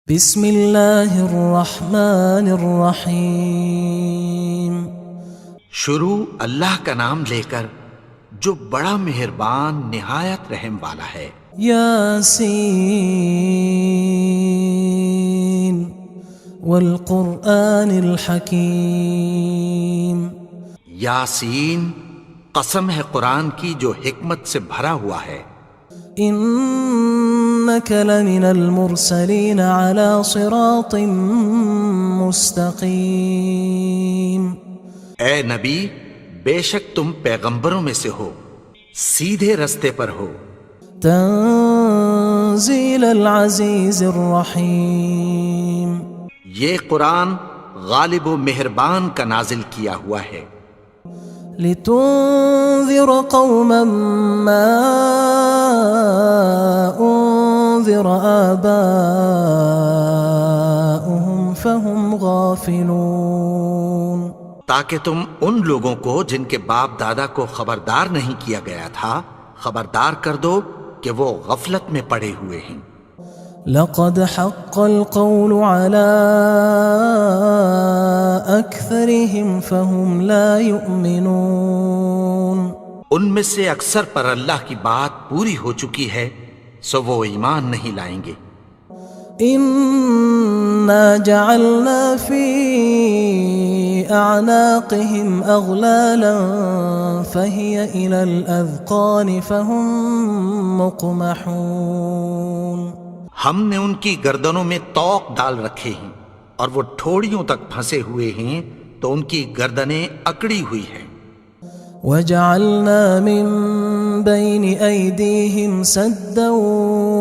بسم اللہ الرحمن الرحیم۔ شروع اللہ کا نام لے کر جو بڑا مہربان نہایت رحم والا ہے۔ یاسین والقرآن الحکیم۔ یاسین، قسم ہے قرآن کی جو حکمت سے بھرا ہوا ہے۔ انک لمن المرسلین علی صراط مستقیم۔ اے نبی، بے شک تم پیغمبروں میں سے ہو، سیدھے رستے پر ہو۔ تنزیل العزیز الرحیم۔ یہ قرآن غالب و مہربان کا نازل کیا ہوا ہے۔ لتنذر قوما ما انذر آباؤهم فهم غافلون۔ تاکہ تم ان لوگوں کو جن کے باپ دادا کو خبردار نہیں کیا گیا تھا خبردار کر دو کہ وہ غفلت میں پڑے ہوئے ہیں۔ لقد حق القول على أكثرهم فهم لا يؤمنون۔ ان میں سے اکثر پر اللہ کی بات پوری ہو چکی ہے سو وہ ایمان نہیں لائیں گے۔ إنا جعلنا في أعناقهم أغلالا فهي إلى الأذقان فهم مقمحون۔ ہم نے ان کی گردنوں میں طوق ڈال رکھے ہیں اور وہ ٹھوڑیوں تک پھنسے ہوئے ہیں تو ان کی گردنیں اکڑی ہوئی ہیں۔ وجعلنا من بين أيديهم سدا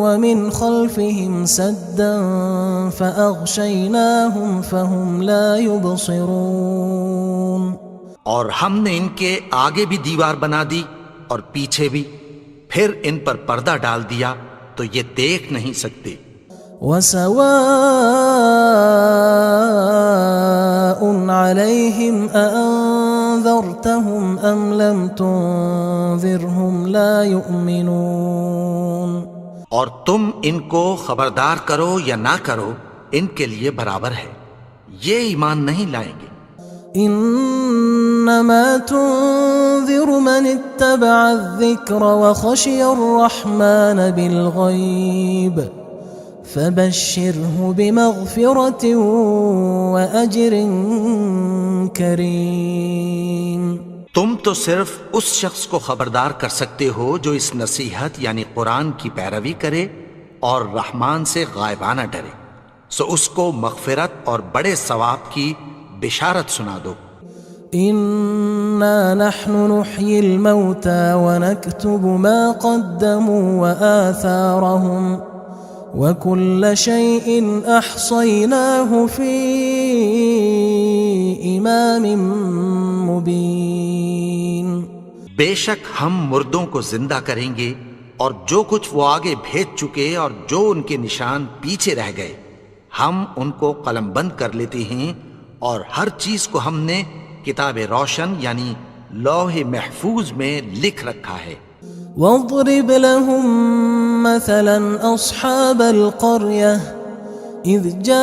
ومن خلفهم سدا فأغشيناهم فهم لا يبصرون۔ اور ہم نے ان کے آگے بھی دیوار بنا دی اور پیچھے بھی، پھر ان پر پردہ ڈال دیا تو یہ دیکھ نہیں سکتے۔ وسواء عليهم أأنذرتهم أم لم تنذرهم لا يؤمنون۔ اور تم ان کو خبردار کرو یا نہ کرو ان کے لیے برابر ہے، یہ ایمان نہیں لائیں گے۔ انما تنذر من اتبع الذکر وخشی الرحمن بالغیب فبشرہ بمغفرۃ واجر کریم۔ تم تو صرف اس شخص کو خبردار کر سکتے ہو جو اس نصیحت یعنی قرآن کی پیروی کرے اور رحمان سے غائبانہ ڈرے، سو اس کو مغفرت اور بڑے ثواب کی بشارت سنا دو۔ انا نحن نحيي الموتى ونكتب ما قدموا وآثارهم وكل شيء احصيناه في امام مبين۔ بے شک ہم مردوں کو زندہ کریں گے اور جو کچھ وہ آگے بھیج چکے اور جو ان کے نشان پیچھے رہ گئے ہم ان کو قلم بند کر لیتے ہیں، اور ہر چیز کو ہم نے کتاب روشن یعنی لوح محفوظ میں لکھ رکھا ہے۔ واضرب لهم مثلا اصحاب القرية اذ جاءها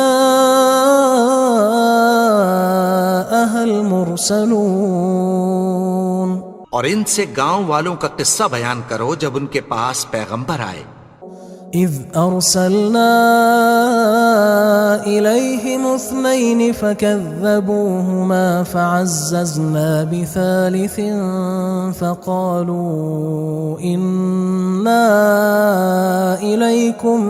المرسلون۔ اور ان سے گاؤں والوں کا قصہ بیان کرو جب ان کے پاس پیغمبر آئے۔ اذ ارسلنا الیہم اثنین فکذبوہما فعززنا بثالث فقالوا انا الیکم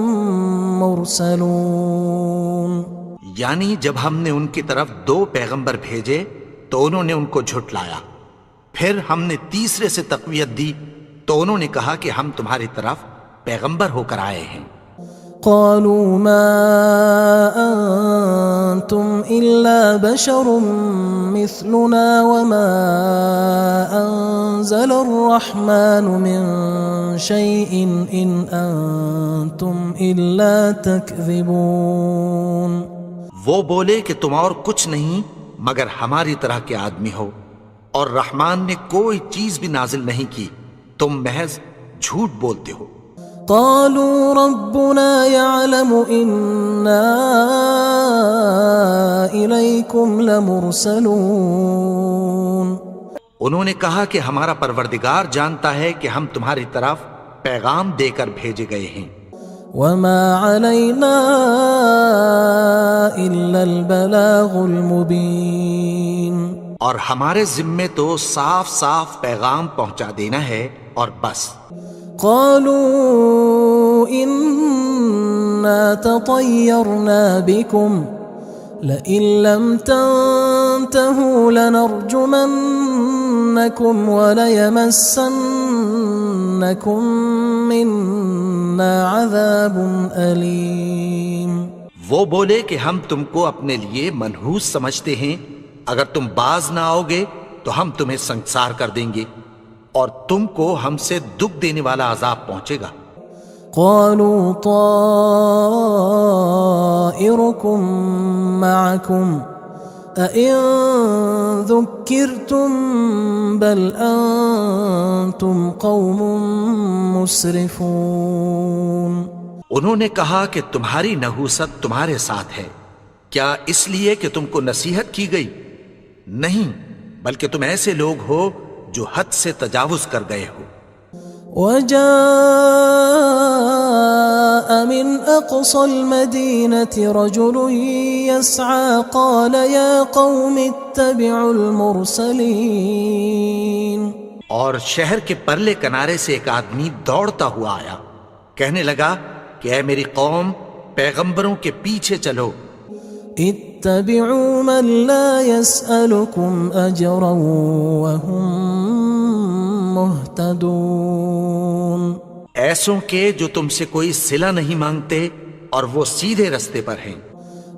مرسلون۔ یعنی جب ہم نے ان کی طرف 2 پیغمبر بھیجے تو انہوں نے ان کو جھٹلایا، پھر ہم نے تیسرے سے تقویت دی تو انہوں نے کہا کہ ہم تمہاری طرف پیغمبر ہو کر آئے ہیں۔ قالوا ما انتم الا بشر مثلنا وما انزل الرحمن من شيء ان انتم الا تكذبون۔ وہ بولے کہ تم اور کچھ نہیں مگر ہماری طرح کے آدمی ہو، اور رحمان نے کوئی چیز بھی نازل نہیں کی، تم محض جھوٹ بولتے ہو۔ قالوا ربنا يعلم إنا إليكم لمرسلون انہوں نے کہا کہ ہمارا پروردگار جانتا ہے کہ ہم تمہاری طرف پیغام دے کر بھیجے گئے ہیں. وما علينا إلا البلاغ المبين اور ہمارے ذمے تو صاف صاف پیغام پہنچا دینا ہے اور بس. قالوا إنا تطيرنا بكم لئن لم تنتهوا لنرجمنكم وليمسنكم منا عذاب أليم. وہ بولے کہ ہم تم کو اپنے لیے منحوس سمجھتے ہیں، اگر تم باز نہ آؤ گے تو ہم تمہیں سنسار کر دیں گے اور تم کو ہم سے دکھ دینے والا عذاب پہنچے گا. قالوا طائركم معكم أئن ذكرتم بل أنتم قوم مسرفون. انہوں نے کہا کہ تمہاری نحوست تمہارے ساتھ ہے، کیا اس لیے کہ تم کو نصیحت کی گئی؟ نہیں، بلکہ تم ایسے لوگ ہو جو حد سے تجاوز کر گئے ہو. وجاء من أقصى المدينة رجل يسعى قال يا قوم اتبعوا المرسلين. اور شہر کے پرلے کنارے سے ایک آدمی دوڑتا ہوا آیا، کہنے لگا کہ اے میری قوم، پیغمبروں کے پیچھے چلو. اتبعوا من لا يسألكم أجرا وهم مهتدون. ایسوں کے جو تم سے کوئی صلہ نہیں مانگتے اور وہ سیدھے رستے پر ہیں.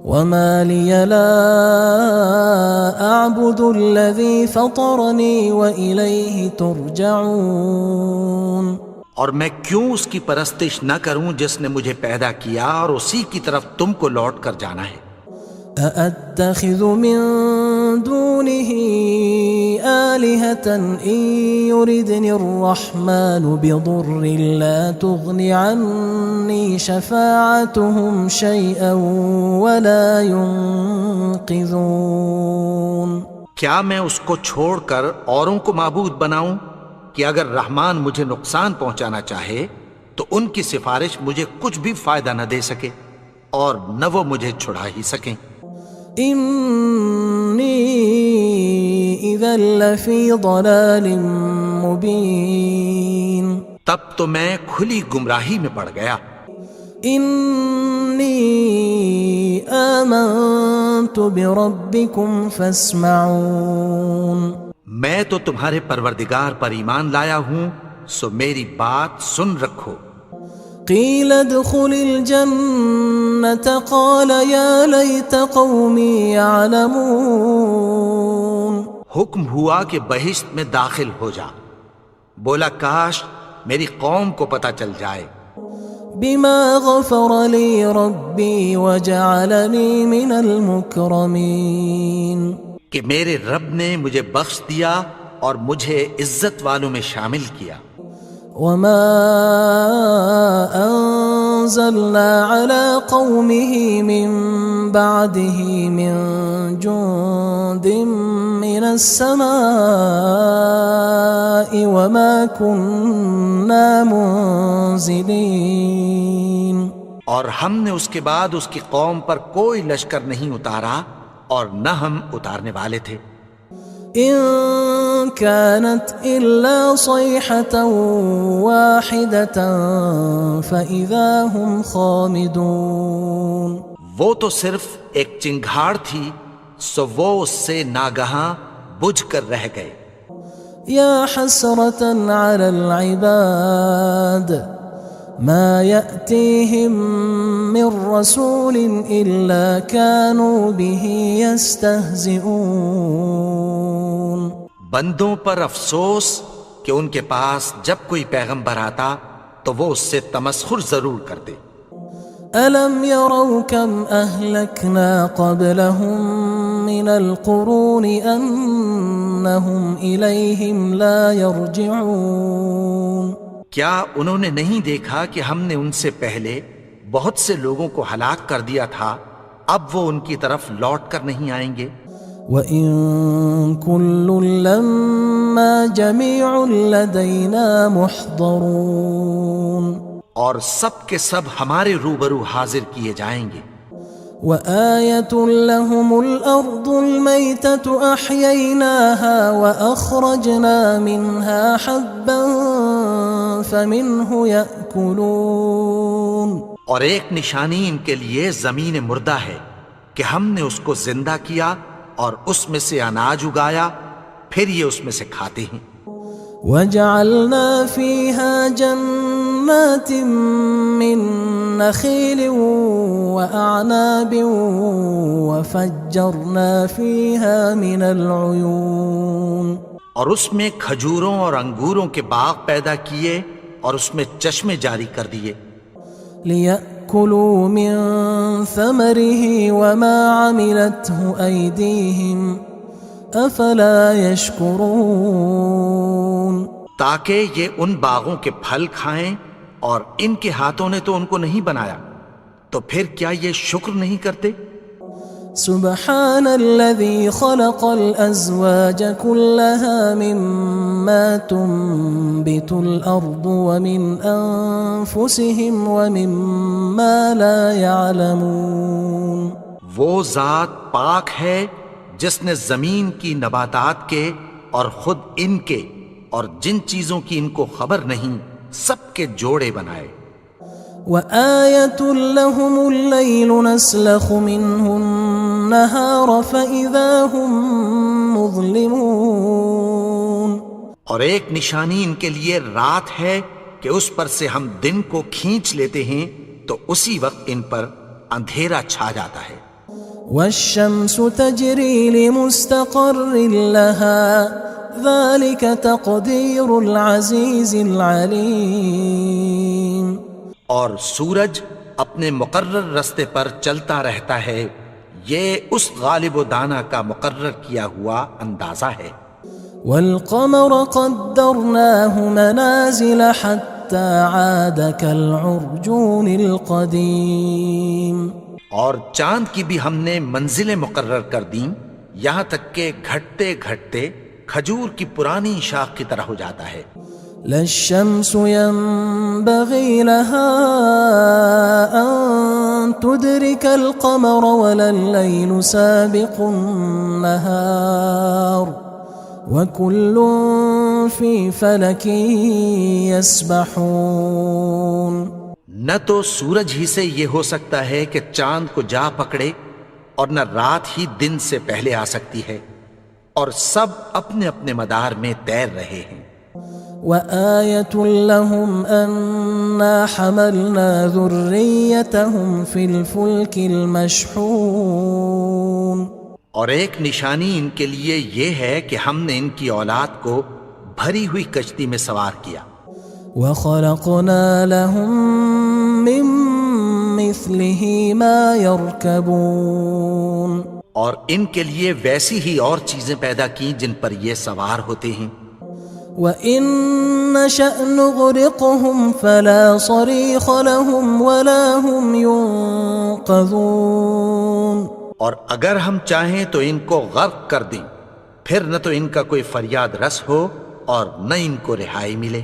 وما لي لا أعبد الذي فطرني وإليه ترجعون. اور میں کیوں اس کی پرستش نہ کروں جس نے مجھے پیدا کیا اور اسی کی طرف تم کو لوٹ کر جانا ہے. أأتخذ من دونه آلهة إن يردني الرحمن بضر لا تغن عني شفاعتهم شيئا ولا ينقذون. کیا میں اس کو چھوڑ کر اوروں کو معبود بناؤں کہ اگر رحمان مجھے نقصان پہنچانا چاہے تو ان کی سفارش مجھے کچھ بھی فائدہ نہ دے سکے اور نہ وہ مجھے چھڑا ہی سکیں. إني إذا لفي ضلال مبين. تب تو میں کھلی گمراہی میں پڑ گیا. إني آمنت بربكم فاسمعون. میں تو تمہارے پروردگار پر ایمان لایا ہوں، سو میری بات سن رکھو. قيل ادخل الجنة قال يا ليت قومي يعلمون. حکم ہوا کہ بہشت میں داخل ہو جا. بولا کاش میری قوم کو پتہ چل جائے. بما غفر لي ربي وجعلني من المكرمين. کہ میرے رب نے مجھے بخش دیا اور مجھے عزت والوں میں شامل کیا. وما أنزلنا على قومه من بعده من جند من السماء وما كنا منزلين. اور ہم نے اس کے بعد اس کی قوم پر کوئی لشکر نہیں اتارا اور نہ ہم اتارنے والے تھے. إن كانت إلا صيحة واحدة فإذا هم خامدون. وہ تو صرف ایک چنگھاڑ تھی، سو وہ اس سے ناگہاں بجھ کر رہ گئے. يا حسرة على العباد ما يأتيهم من رسول إلا كانوا به يستهزئون. بندوں پر افسوس کہ ان کے پاس جب کوئی پیغمبر آتا تو وہ اس سے تمسخر ضرور کرتے. ألم يروا كم أهلكنا قبلهم من القرون أنهم إليهم لا يرجعون. کیا انہوں نے نہیں دیکھا کہ ہم نے ان سے پہلے بہت سے لوگوں کو ہلاک کر دیا تھا، اب وہ ان کی طرف لوٹ کر نہیں آئیں گے؟ وَإِن كُلٌّ لَمَّا جَمِيعٌ لَدَيْنَا مُحْضَرُونَ، اور سب کے سب ہمارے روبرو حاضر کیے جائیں گے۔ وَآيَةٌ لَهُمُ الْأَرْضُ الْمَيْتَةُ أَحْيَيْنَاهَا وَأَخْرَجْنَا مِنْهَا حَبًّا فَمِنْهُ يَأْكُلُونَ، اور ایک نشانی ان کے لیے زمین مردہ ہے کہ ہم نے اس کو زندہ کیا اور اس میں سے اناج اگایا، پھر یہ اس میں سے کھاتے ہیں۔ وَجَعَلْنَا فِيهَا جَنَّاتٍ مِّن نَخِيلٍ وَأَعْنَابٍ وَفَجَّرْنَا فِيهَا مِنَ الْعُيُونِ، اور اس میں کھجوروں اور انگوروں کے باغ پیدا کیے اور اس میں چشمے جاری کر دیے، لِيَأْكُلُوا مِن ثَمَرِهِ وَمَا عَمِلَتْهُ أَيْدِيهِمْ أَفَلَا يَشْكُرُونَ، تاکہ یہ ان باغوں کے پھل کھائیں، اور ان کے ہاتھوں نے تو ان کو نہیں بنایا، تو پھر کیا یہ شکر نہیں کرتے؟ سبحان الذي خلق الأزواج كلها مما تنبت الأرض ومن أنفسهم ومما لا يعلمون، وہ ذات پاک ہے جس نے زمین کی نباتات کے اور خود ان کے اور جن چیزوں کی ان کو خبر نہیں سب کے جوڑے بنائے۔ وآية لهم الليل نسلخ منه النهار فإذا هم مظلمون، اور ایک نشانی ان کے لیے رات ہے کہ اس پر سے ہم دن کو کھینچ لیتے ہیں تو اسی وقت ان پر اندھیرا چھا جاتا ہے۔ والشمس تجري لمستقر لها ذلك تقدير العزيز العليم، اور سورج اپنے مقرر رستے پر چلتا رہتا ہے، یہ اس غالب و دانا کا مقرر کیا ہوا اندازہ ہے۔ والقمر قدرناه منازل حتى عاد كالعرجون القديم، اور چاند کی بھی ہم نے منزلیں مقرر کر دیں، یہاں تک کہ گھٹتے گھٹتے کھجور کی پرانی شاخ کی طرح ہو جاتا ہے۔ لا الشمس ينبغي لها أن تدرك القمر ولا الليل سابق النهار وكل في فلك يسبحون، نہ تو سورج ہی سے یہ ہو سکتا ہے کہ چاند کو جا پکڑے، اور نہ رات ہی دن سے پہلے آ سکتی ہے، اور سب اپنے اپنے مدار میں تیر رہے ہیں۔ وآية لهم أنا حملنا ذريتهم في الفلك المشحون، اور ایک نشانی ان کے لیے یہ ہے کہ ہم نے ان کی اولاد کو بھری ہوئی کشتی میں سوار کیا۔ وخلقنا لهم من مثله ما يركبون، اور ان کے لیے ویسی ہی اور چیزیں پیدا کی جن پر یہ سوار ہوتے ہیں۔ وَإِن نَّشَأْ نُغْرِقْهُمْ فَلَا صَرِيخَ لَهُمْ وَلَا هُمْ يُنقَذُونَ، اور اگر ہم چاہیں تو ان کو غرق کر دیں، پھر نہ تو ان کا کوئی فریاد رس ہو اور نہ ان کو رہائی ملے۔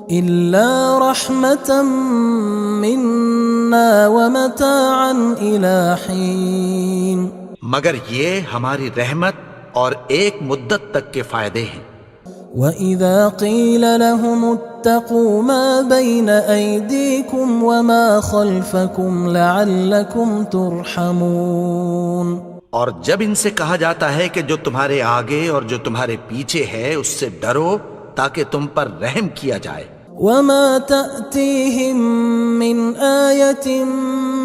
إِلَّا رَحْمَةً مِنَّا وَمَتَاعًا إِلَى حِينٍ، مگر یہ ہماری رحمت اور ایک مدت تک کے فائدے ہیں۔ وَإِذَا قِيلَ لَهُمُ اتَّقُوا مَا بَيْنَ أَيْدِيكُمْ وَمَا خَلْفَكُمْ لَعَلَّكُمْ تُرْحَمُونَ، اور جب ان سے کہا جاتا ہے کہ جو تمہارے آگے اور جو تمہارے پیچھے ہے اس سے ڈرو تاکہ تم پر رحم کیا جائے۔ وَمَا تَأْتِيهِم مِّنْ آيَةٍ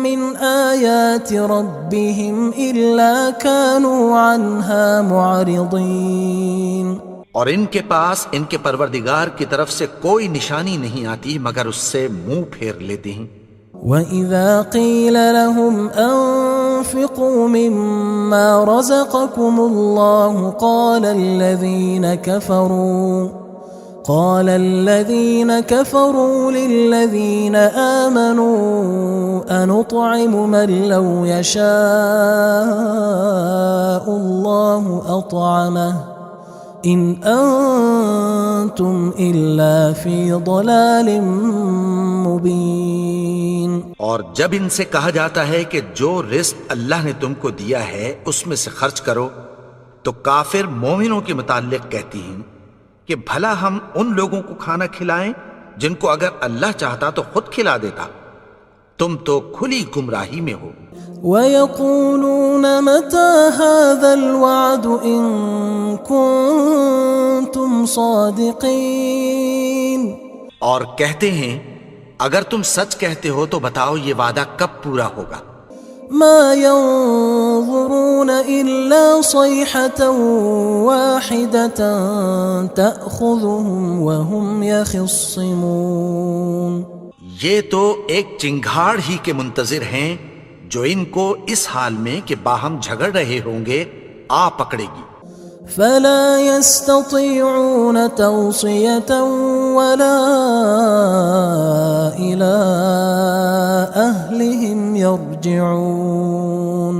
مِّنْ آيَاتِ رَبِّهِمْ إِلَّا كَانُوا عَنْهَا مُعْرِضِينَ، اور ان کے پاس ان کے پروردگار کی طرف سے کوئی نشانی نہیں آتی مگر اس سے منہ پھیر لیتے ہیں۔ وَإِذَا قِيلَ لَهُمْ أَنفِقُوا مِمَّا رَزَقَكُمُ اللَّهُ قال الذين كفروا للذين آمنوا أنطعم من لو يشاء الله أطعمه إن أنتم إلا في ضلال مبين. اور جب ان سے کہا جاتا ہے کہ جو رزق اللہ نے تم کو دیا ہے اس میں سے خرچ کرو، تو کافر مومنوں کے متعلق کہتی ہیں کہ بھلا ہم ان لوگوں کو کھانا کھلائیں جن کو اگر اللہ چاہتا تو خود کھلا دیتا. تم تو کھلی گمراہی میں ہو. وَيَقُولُونَ مَتَى هَذَا الْوَعْدُ إِن كُنتُمْ صَادِقِينَ. اور کہتے ہیں اگر تم سچ کہتے ہو تو بتاؤ یہ وعدہ کب پورا ہوگا. مَا يَنظُرُونَ إِلَّا صَيْحَةً وَاحِدَةً تَأْخُذُهُمْ وَهُمْ يَخِصِّمُونَ. یہ تو ایک چنگھاڑ ہی کے منتظر ہیں جو ان کو اس حال میں کہ باہم جھگڑ رہے ہوں گے آ پکڑے گی. فلا يستطيعون توصية ولا إلى أهلهم يرجعون.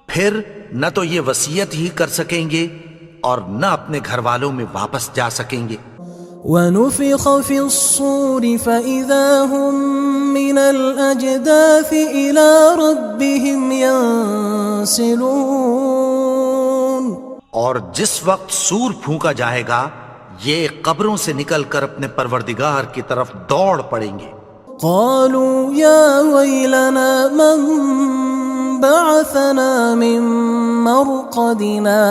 پھر نہ تو یہ وصیت ہی کر سکیں گے اور نہ اپنے گھر والوں میں واپس جا سکیں گے. ونفخ في الصور فإذا هم من الأجداث إلى ربهم ينسلون. اور جس وقت سور پھونکا جائے گا یہ قبروں سے نکل کر اپنے پروردگار کی طرف دوڑ پڑیں گے. قالوا يا ويلنا من بعثنا من مرقدنا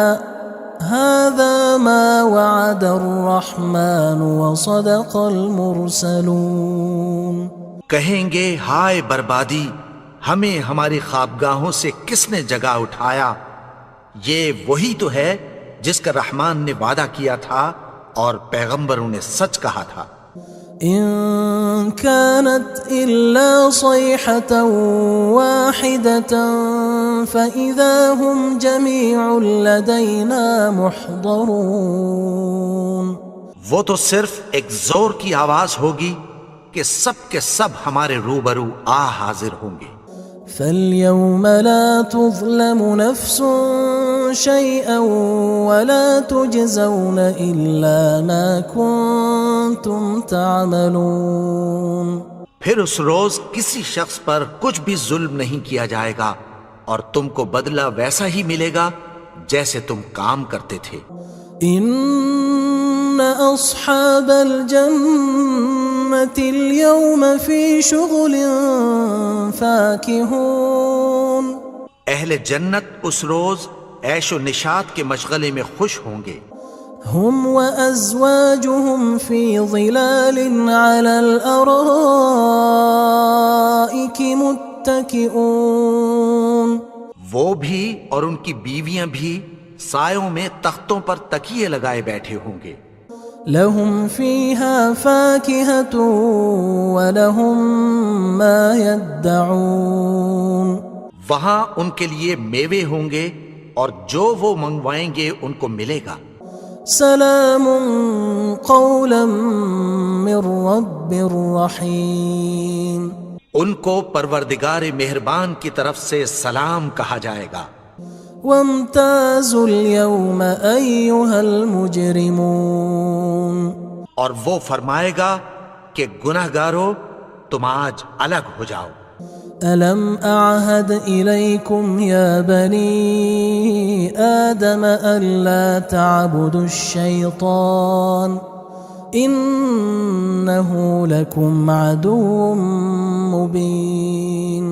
هذا ما وعد الرحمن وصدق المرسلون. کہیں گے ہائے بربادی، ہمیں ہماری خوابگاہوں سے کس نے جگا اٹھایا. یہ وہی تو ہے جس کا رحمان نے وعدہ کیا تھا اور پیغمبروں نے سچ کہا تھا. إن كانت إلا صيحة واحدة فإذا هم جميع لدينا محضرون. وہ تو صرف ایک زور کی آواز ہوگی کہ سب کے سب ہمارے روبرو آ حاضر ہوں گے. فاليوم لا تظلم نفس شيئا ولا تجزون إلا ما كنتم تعملون. پھر اس روز کسی شخص پر کچھ بھی ظلم نہیں کیا جائے گا اور تم کو بدلہ ویسا ہی ملے گا جیسے تم کام کرتے تھے. إن أصحاب الجنة اليوم في شغل فاكهون. اہل جنت اس روز عیش و نشاط کے مشغلے میں خوش ہوں گے. هم وأزواجهم في ظلال على الأرائك متكئون. وہ بھی اور ان کی بیویاں بھی سایوں میں تختوں پر تکیے لگائے بیٹھے ہوں گے. لهم فيها فاكهة ولهم ما يدعون. وہاں ان کے لیے میوے ہوں گے اور جو وہ منگوائیں گے ان کو ملے گا. سلام قولا من رب رحیم. ان کو پروردگار مہربان کی طرف سے سلام کہا جائے گا. وامتازوا اليوم أيها المجرمون. اور وہ فرمائے گا کہ گناہگارو تم آج الگ ہو جاؤ. ألم أعهد إليكم يا بني آدم ألا تعبدوا الشيطان إنه لكم عدو مبين.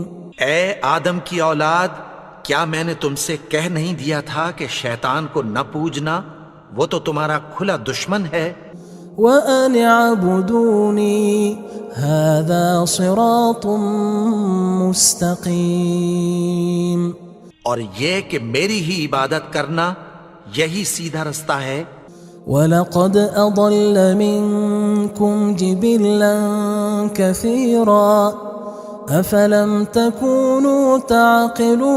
اے آدم کی اولاد، کیا میں نے تم سے کہہ نہیں دیا تھا کہ شیطان کو نہ پوجنا، وہ تو تمہارا کھلا دشمن ہے. وَأَنِ اعْبُدُونِي هَذَا صِرَاطٌ مُسْتَقِيمٌ. اور یہ کہ میری ہی عبادت کرنا یہی سیدھا رستہ ہے. وَلَقَدْ أَضَلَّ مِنْكُمْ جِبِلًّا كَثِيرًا أَفَلَمْ تَكُونُوا تَعْقِلُونَ.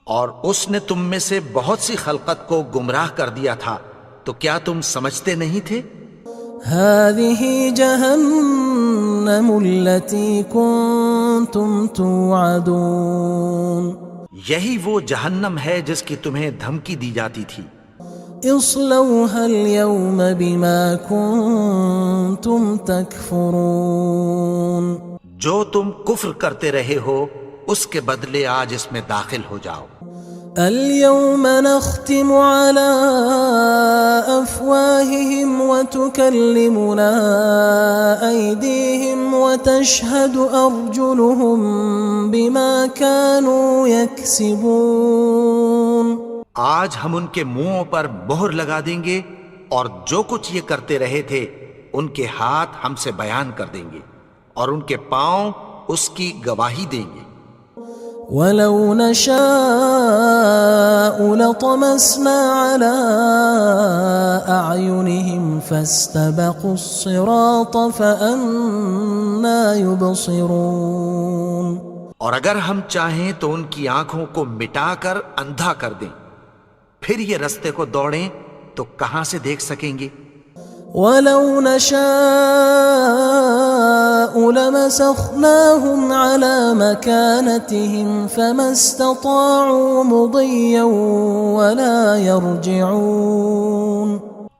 اور اس نے تم میں سے بہت سی خلقت کو گمراہ کر دیا تھا، تو کیا تم سمجھتے نہیں تھے؟ هذه جهنم التي كنتم توعدون یہی وہ جہنم ہے جس کی تمہیں دھمکی دی جاتی تھی۔ اصلوها اليوم بما كنتم تكفرون جو تم کفر کرتے رہے ہو اس کے بدلے آج اس میں داخل ہو جاؤ۔ اليوم نختم على أفواههم وتكلمنا أيديهم وتشهد أرجلهم بما كانوا يكسبون آج ہم ان کے منہوں پر مہر لگا دیں گے اور جو کچھ یہ کرتے رہے تھے ان کے ہاتھ ہم سے بیان کر دیں گے اور ان کے پاؤں اس کی گواہی دیں گے۔ ولو نشاء لطمسنا على أعينهم فاستبقوا الصراط فأنى يبصرون اور اگر ہم چاہیں تو ان کی آنکھوں کو مٹا کر اندھا کر دیں، پھر یہ رستے کو دوڑیں تو کہاں سے دیکھ سکیں گے؟ ولو نشاء لمسخناهم على مكانتهم فما استطاعوا مضيا ولا يرجعون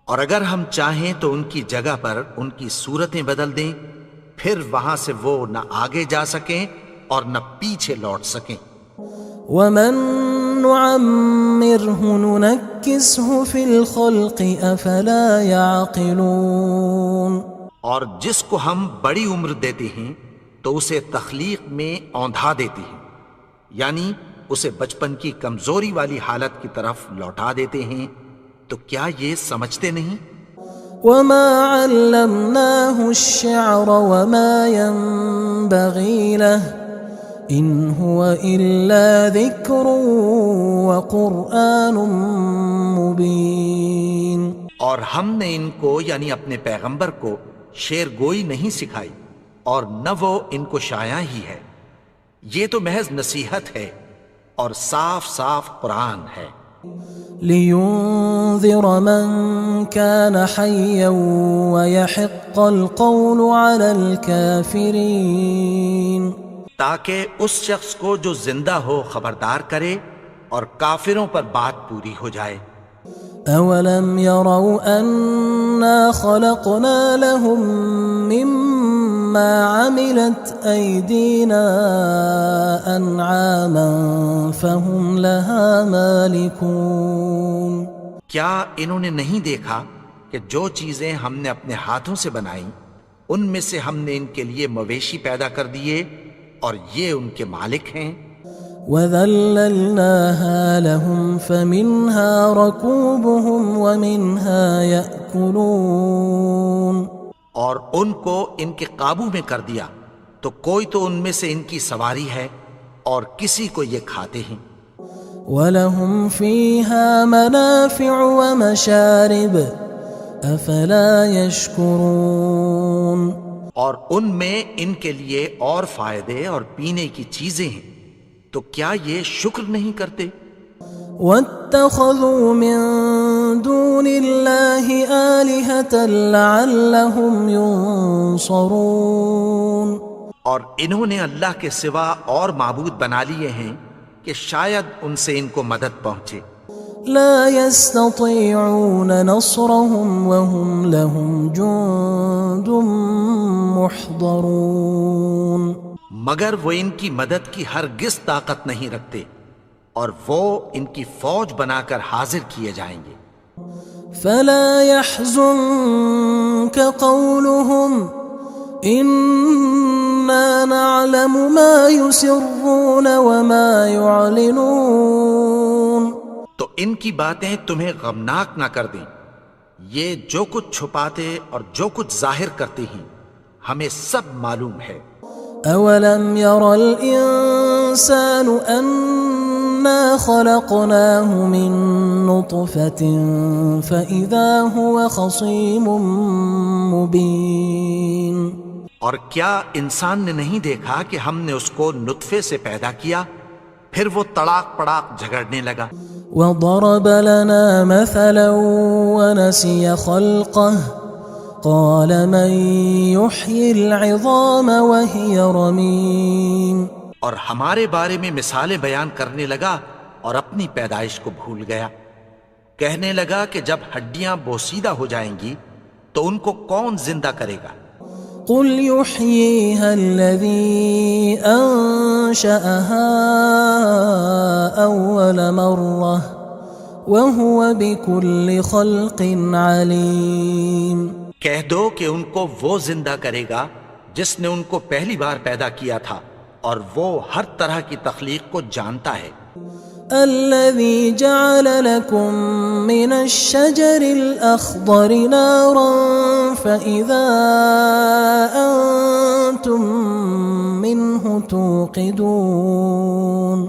اور اگر ہم چاہیں تو ان کی جگہ پر ان کی صورتیں بدل دیں، پھر وہاں سے وہ نہ آگے جا سکیں اور نہ پیچھے لوٹ سکیں۔ ومن نعمره ننكسه في الخلق افلا يعقلون اور جس کو ہم بڑی عمر دیتے ہیں تو اسے تخلیق میں اوندھا دیتے ہیں، یعنی اسے بچپن کی کمزوری والی حالت کی طرف لوٹا دیتے ہیں، تو کیا یہ سمجھتے نہیں؟ وما علمناه الشعر وما ينبغي له ان هو الا ذکر وقرآن مبین اور ہم نے ان کو یعنی اپنے پیغمبر کو شعر گوئی نہیں سکھائی اور نہ وہ ان کو شایع ہی ہے، یہ تو محض نصیحت ہے اور صاف صاف قرآن ہے۔ لينذر من كان حيا ويحق القول على الكافرين تاکہ اس شخص کو جو زندہ ہو خبردار کرے اور کافروں پر بات پوری ہو جائے۔ اولم يروا انا خلقنا لهم مما عملت ايدينا انعاما فهم لها مالكون کیا انہوں نے نہیں دیکھا کہ جو چیزیں ہم نے اپنے ہاتھوں سے بنائیں ان میں سے ہم نے ان کے لیے مویشی پیدا کر دیے اور یہ ان کے مالک ہیں۔ وَذَلَّلْنَاهَا لَهُمْ فَمِنْهَا رَكُوبُهُمْ وَمِنْهَا يَأْكُلُونَ اور ان کو ان کے قابو میں کر دیا تو کوئی تو ان میں سے ان کی سواری ہے اور کسی کو یہ کھاتے ہیں۔ وَلَهُمْ فِيهَا مَنَافِعُ وَمَشَارِبُ أَفَلَا يَشْكُرُونَ اور ان میں ان کے لیے اور فائدے اور پینے کی چیزیں ہیں، تو کیا یہ شکر نہیں کرتے؟ وَاتَّخَذُوا مِن دُونِ اللَّهِ آلِهَةً لَعَلَّهُمْ يُنصَرُونَ اور انہوں نے اللہ کے سوا اور معبود بنا لیے ہیں کہ شاید ان سے ان کو مدد پہنچے۔ لا يستطيعون نصرهم وهم لهم جند محضرون مگر وہ ان کی مدد کی ہرگز طاقت نہیں رکھتے اور وہ ان کی فوج بنا کر حاضر کیے جائیں گے۔ فلا يحزنك قولهم إنا نعلم ما يسرون وما يعلنون تو ان کی باتیں تمہیں غمناک نہ کر دیں، یہ جو کچھ چھپاتے اور جو کچھ ظاہر کرتے ہیں ہمیں سب معلوم ہے۔ اولم ير الانسان انا خلقناه من نطفة فاذا هو خصيم مبين اور کیا انسان نے نہیں دیکھا کہ ہم نے اس کو نطفے سے پیدا کیا، پھر وہ تڑاک پڑاک جھگڑنے لگا۔ وضرب لنا مثلا ونسي خلقه قال من يحيي العظام وهي رميم اور ہمارے بارے میں مثالیں بیان کرنے لگا اور اپنی پیدائش کو بھول گیا. کہنے لگا کہ جب ہڈیاں بوسیدہ ہو جائیں گی تو ان کو کون زندہ کرے گا؟ قل يحييها الذي أنشأها أول مرة وهو بكل خلق عليم. کہہ دو کہ ان کو وہ زندہ کرے گا جس نے ان کو پہلی بار پیدا کیا تھا اور وہ ہر طرح کی تخلیق کو جانتا ہے. الذي جعل لكم من الشجر الأخضر نارا فإذا أنتم منه توقدون.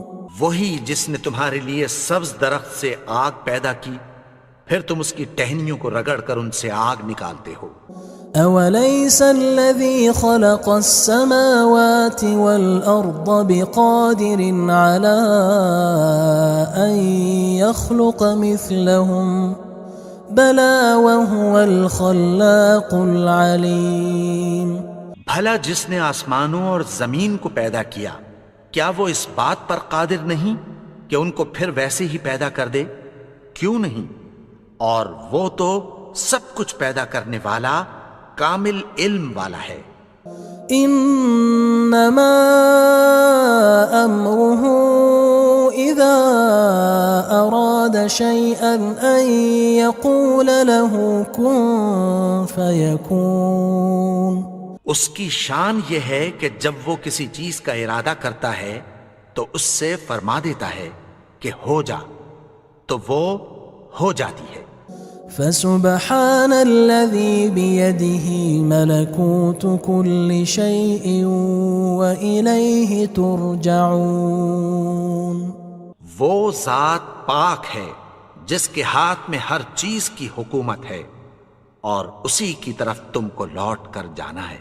وہی جس نے تمہارے لیے سبز درخت سے آگ پیدا کی پھر تم اس کی ٹہنیوں کو رگڑ کر ان سے آگ نکالتے ہو. أوليس الذي خلق السماوات والأرض بقادر على أن يخلق مثلهم بلى وهو الخلاق العليم. بھلا جس نے آسمانوں اور زمین کو پیدا کیا کیا وہ اس بات پر قادر نہیں کہ ان کو پھر ویسے ہی پیدا کر دے؟ کیوں نہیں؟ اور وہ تو سب کچھ پیدا کرنے والا کامل علم والا ہے. انما امره اذا اراد شيئا ان يقول له كن فيكون. اس کی شان یہ ہے کہ جب وہ کسی چیز کا ارادہ کرتا ہے تو اس سے فرما دیتا ہے کہ ہو جا تو وہ ہو جاتی ہے. فسبحان الذي بيده ملكوت كل شيء وإليه ترجعون. وہ ذات پاک ہے جس کے ہاتھ میں ہر چیز کی حکومت ہے اور اسی کی طرف تم کو لوٹ کر جانا ہے.